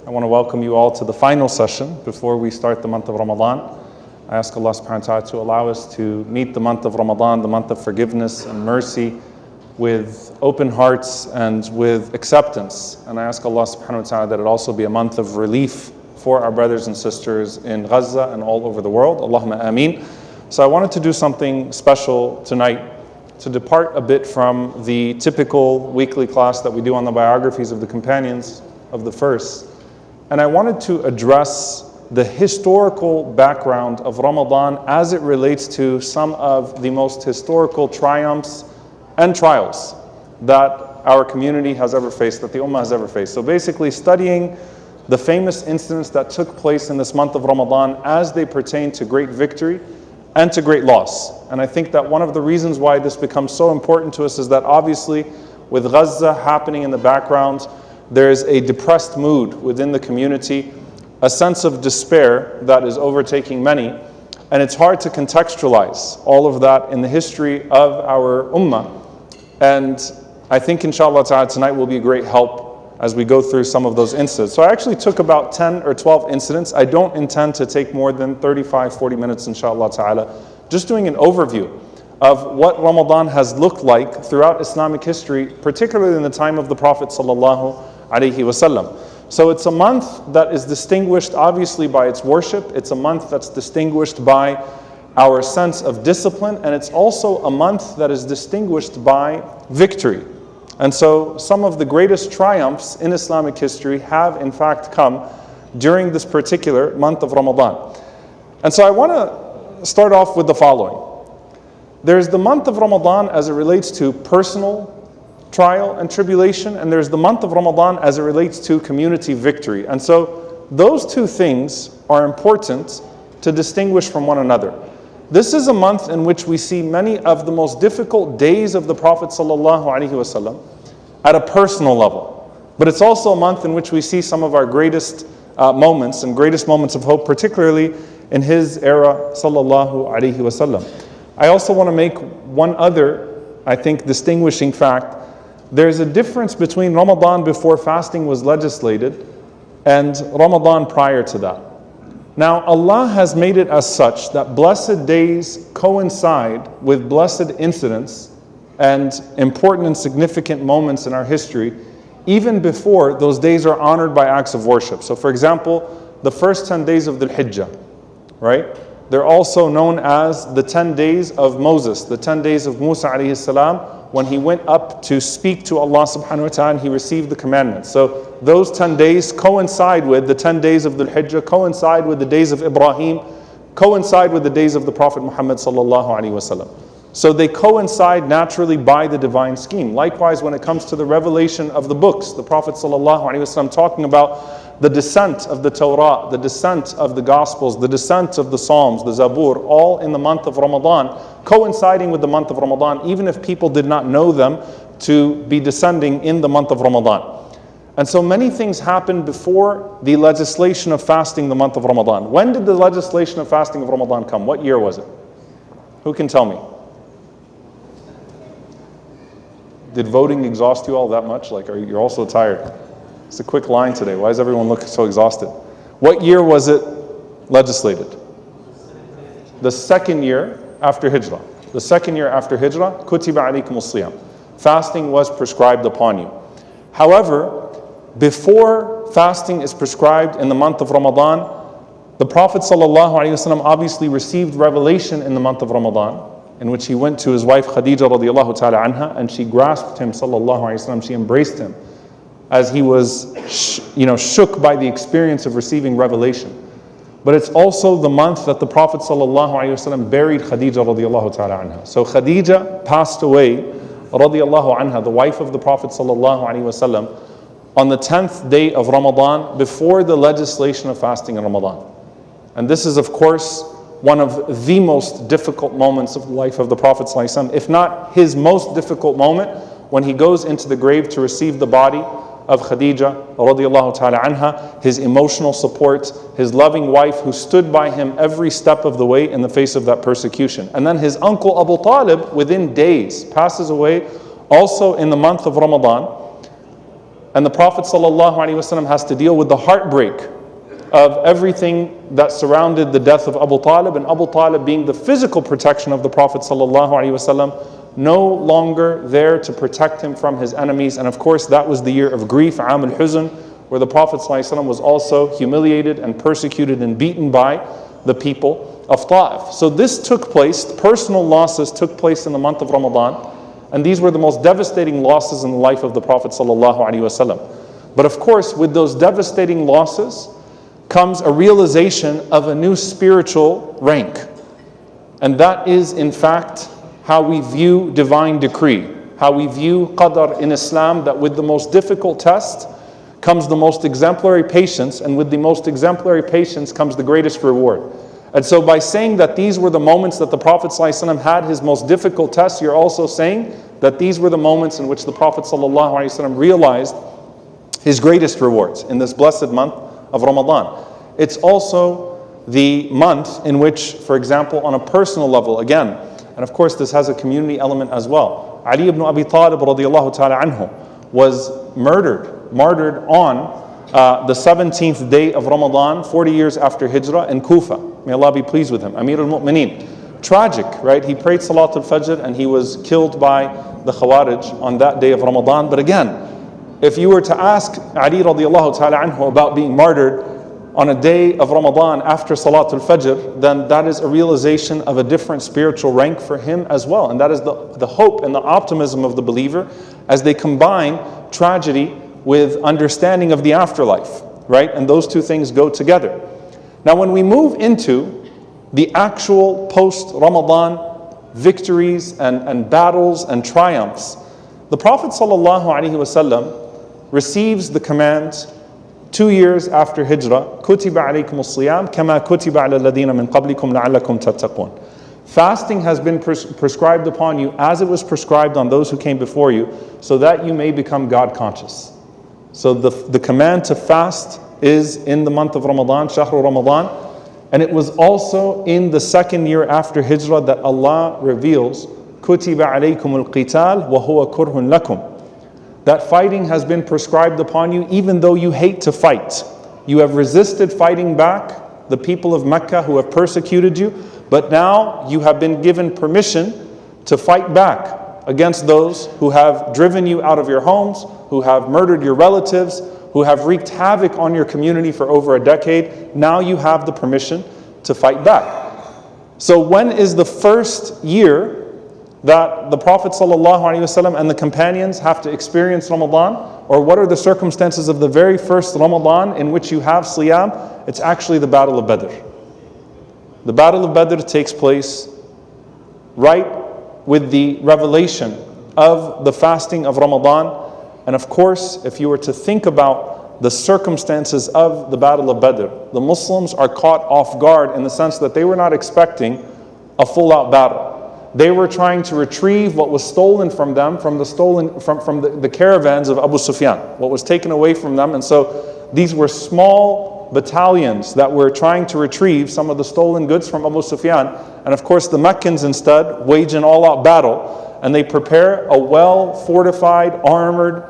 I want to welcome you all to the final session before we start the month of Ramadan. I ask Allah subhanahu wa ta'ala to allow us to meet the month of Ramadan, the month of forgiveness and mercy, with open hearts and with acceptance. And I ask Allah subhanahu wa ta'ala that it also be a month of relief for our brothers and sisters in Gaza and all over the world. Allahumma ameen. So I wanted to do something special tonight, to depart a bit from the typical weekly class that we do on the biographies of the companions of the first. And I wanted to address the historical background of Ramadan as it relates to some of the most historical triumphs and trials that our community has ever faced, that the Ummah has ever faced. So basically studying the famous incidents that took place in this month of Ramadan as they pertain to great victory and to great loss. And I think that one of the reasons why this becomes so important to us is that obviously with Gaza happening in the background, there's a depressed mood within the community, a sense of despair that is overtaking many, and it's hard to contextualize all of that in the history of our ummah. And I think inshallah ta'ala tonight will be a great help as we go through some of those incidents. So I actually took about 10 or 12 incidents. I don't intend to take more than 35, 40 minutes inshallah ta'ala, just doing an overview of what Ramadan has looked like throughout Islamic history, particularly in the time of the Prophet sallallahu alaihi wasallam. So it's a month that is distinguished obviously by its worship. It's a month that's distinguished by our sense of discipline, and it's also a month that is distinguished by victory. And so some of the greatest triumphs in Islamic history have in fact come during this particular month of Ramadan. And so I want to start off with the following. There's the month of Ramadan as it relates to personal trial and tribulation, and there's the month of Ramadan as it relates to community victory. And so those two things are important to distinguish from one another. This is a month in which we see many of the most difficult days of the Prophet ﷺ at a personal level. But it's also a month in which we see some of our greatest moments and greatest moments of hope, particularly in his era sallallahu alaihi wasallam. I also want to make one other, I think, distinguishing fact. There's a difference between Ramadan before fasting was legislated and Ramadan prior to that. Now, Allah has made it as such that blessed days coincide with blessed incidents and important and significant moments in our history, even before those days are honored by acts of worship. So for example, the first 10 days of the Hijjah, right? They're also known as the 10 days of Moses, the 10 days of Musa alayhi salam, when he went up to speak to Allah subhanahu wa ta'ala and he received the commandments. So those 10 days coincide with the 10 days of the Hijjah, coincide with the days of Ibrahim, coincide with the days of the Prophet Muhammad sallallahu alaihi wasallam. So they coincide naturally by the divine scheme. Likewise, when it comes to the revelation of the books, the Prophet sallallahu alaihi wasallam talking about the descent of the Torah, the descent of the Gospels, the descent of the Psalms, the Zabur, all in the month of Ramadan, coinciding with the month of Ramadan, even if people did not know them to be descending in the month of Ramadan. And so many things happened before the legislation of fasting the month of Ramadan. When did the legislation of fasting of Ramadan come? What year was it? Who can tell me? Did voting exhaust you all that much? Like, you're also tired? It's a quick line today. Why does everyone look so exhausted? What year was it legislated? The second year after Hijrah. The second year after Hijrah, kutiba alaykum as-siyam. Fasting was prescribed upon you. However, before fasting is prescribed in the month of Ramadan, the Prophet ﷺ obviously received revelation in the month of Ramadan, in which he went to his wife Khadija radiallahu ta'ala anha, and she grasped him sallallahu alaihi wasallam, she embraced him, as he was shook by the experience of receiving revelation. But it's also the month that the Prophet ﷺ buried Khadija radiallahu ta'ala anha. So Khadija passed away radiallahu anha, the wife of the Prophet ﷺ, on the 10th day of Ramadan before the legislation of fasting in Ramadan. And this is of course one of the most difficult moments of the life of the Prophet ﷺ, if not his most difficult moment, when he goes into the grave to receive the body of Khadija radiallahu ta'ala anha, his emotional support, his loving wife who stood by him every step of the way in the face of that persecution. And then his uncle Abu Talib within days passes away also in the month of Ramadan. And the Prophet ﷺ has to deal with the heartbreak of everything that surrounded the death of Abu Talib, and Abu Talib being the physical protection of the Prophet ﷺ, no longer there to protect him from his enemies. And of course that was the year of grief, Aam al-Huzn, where the Prophet ﷺ was also humiliated and persecuted and beaten by the people of Ta'if. So this took place, personal losses took place in the month of Ramadan, and these were the most devastating losses in the life of the Prophet ﷺ. But of course, with those devastating losses comes a realization of a new spiritual rank. And that is in fact how we view divine decree, how we view qadar in Islam, that with the most difficult test comes the most exemplary patience, and with the most exemplary patience comes the greatest reward. And so by saying that these were the moments that the Prophet ﷺ had his most difficult tests, you're also saying that these were the moments in which the Prophet ﷺ realized his greatest rewards in this blessed month of Ramadan. It's also the month in which, for example, on a personal level, again, and of course this has a community element as well, Ali ibn Abi Talib radiallahu ta'ala anhu was martyred on the 17th day of Ramadan, 40 years after Hijrah in Kufa. May Allah be pleased with him. Amir al-Mu'mineen. Tragic, right? He prayed Salat al-Fajr and he was killed by the Khawarij on that day of Ramadan. But again, if you were to ask Ali radiallahu ta'ala anhu about being martyred on a day of Ramadan after Salat al-Fajr, then that is a realization of a different spiritual rank for him as well. And that is the hope and the optimism of the believer as they combine tragedy with understanding of the afterlife, right? And those two things go together. Now when we move into the actual post-Ramadan victories and battles and triumphs, the Prophet ﷺ receives the command 2 years after Hijrah, كُتِبَ عَلَيْكُمُ الصِّيَامِ كَمَا كُتِبَ عَلَى الَّذِينَ مِنْ قَبْلِكُمْ لَعَلَّكُمْ تَتَّقُونَ. Fasting has been prescribed upon you as it was prescribed on those who came before you, so that you may become God conscious. So the command to fast is in the month of Ramadan, Shahru Ramadan, and it was also in the 2nd year after Hijrah that Allah reveals, كُتِبَ عَلَيْكُمُ الْقِتَالِ وَهُوَ كُرْهٌ لَكُمْ. That fighting has been prescribed upon you even though you hate to fight. You have resisted fighting back the people of Mecca who have persecuted you, but now you have been given permission to fight back against those who have driven you out of your homes, who have murdered your relatives, who have wreaked havoc on your community for over a decade. Now you have the permission to fight back. So when is the first year that the Prophet ﷺ and the companions have to experience Ramadan? Or what are the circumstances of the very first Ramadan in which you have Siyam? It's actually the Battle of Badr. The Battle of Badr takes place right with the revelation of the fasting of Ramadan. And of course, if you were to think about the circumstances of the Battle of Badr, the Muslims are caught off guard in the sense that they were not expecting a full-out battle. They were trying to retrieve what was stolen from them from the caravans of Abu Sufyan, what was taken away from them. And so these were small battalions that were trying to retrieve some of the stolen goods from Abu Sufyan. And of course the Meccans instead wage an all-out battle, and they prepare a well-fortified, armored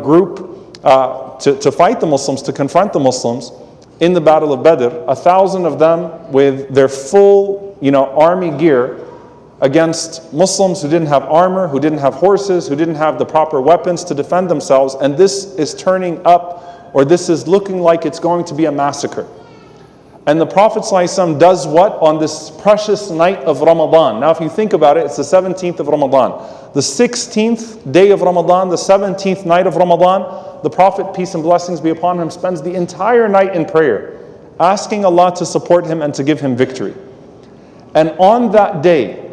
group to fight the Muslims, to confront the Muslims in the Battle of Badr. 1,000 of them with their full army gear against Muslims who didn't have armor, who didn't have horses, who didn't have the proper weapons to defend themselves. And this is turning up, or this is looking like it's going to be a massacre. And the Prophet ﷺ does what on this precious night of Ramadan? Now if you think about it, it's the 17th of Ramadan. The 16th day of Ramadan, the 17th night of Ramadan, the Prophet, peace and blessings be upon him, spends the entire night in prayer, asking Allah to support him and to give him victory. And on that day,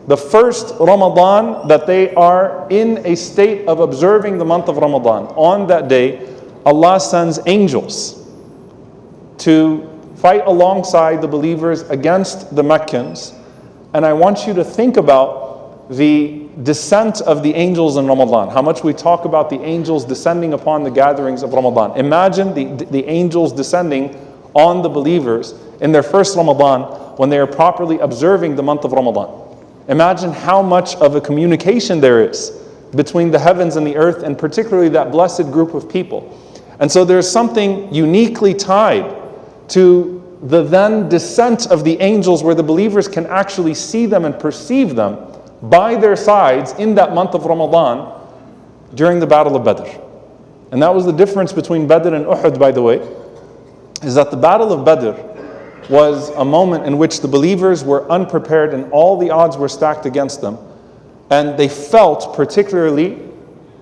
the first Ramadan that they are in a state of observing the month of Ramadan, on that day, Allah sends angels to fight alongside the believers against the Meccans. And I want you to think about the descent of the angels in Ramadan, how much we talk about the angels descending upon the gatherings of Ramadan. Imagine the angels descending on the believers in their first Ramadan when they are properly observing the month of Ramadan. Imagine how much of a communication there is between the heavens and the earth, and particularly that blessed group of people. And so there's something uniquely tied to the then descent of the angels, where the believers can actually see them and perceive them by their sides in that month of Ramadan during the Battle of Badr. And that was the difference between Badr and Uhud, by the way, is that the Battle of Badr was a moment in which the believers were unprepared and all the odds were stacked against them. And they felt particularly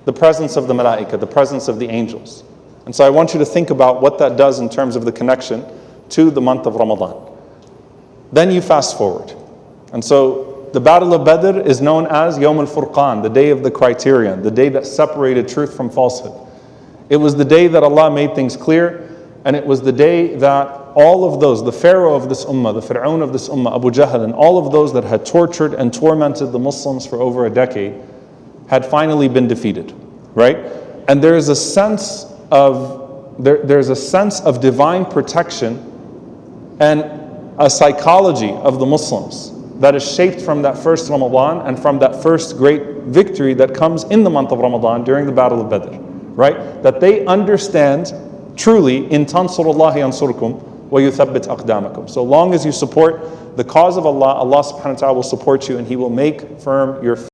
the presence of the malaika, the presence of the angels. And so I want you to think about what that does in terms of the connection to the month of Ramadan. Then you fast forward. And so the Battle of Badr is known as Yawm al-Furqan, the day of the criterion, the day that separated truth from falsehood. It was the day that Allah made things clear, and it was the day that all of those, the Pharaoh of this ummah, the Fir'aun of this ummah, Abu Jahl, and all of those that had tortured and tormented the Muslims for over a decade, had finally been defeated, right? And there's a sense of divine protection and a psychology of the Muslims that is shaped from that first Ramadan and from that first great victory that comes in the month of Ramadan during the Battle of Badr, right? That they understand truly, in tansurullahi yansurkum wa yuthabbit aqdamakum. So long as you support the cause of Allah, Allah subhanahu wa ta'ala will support you and He will make firm your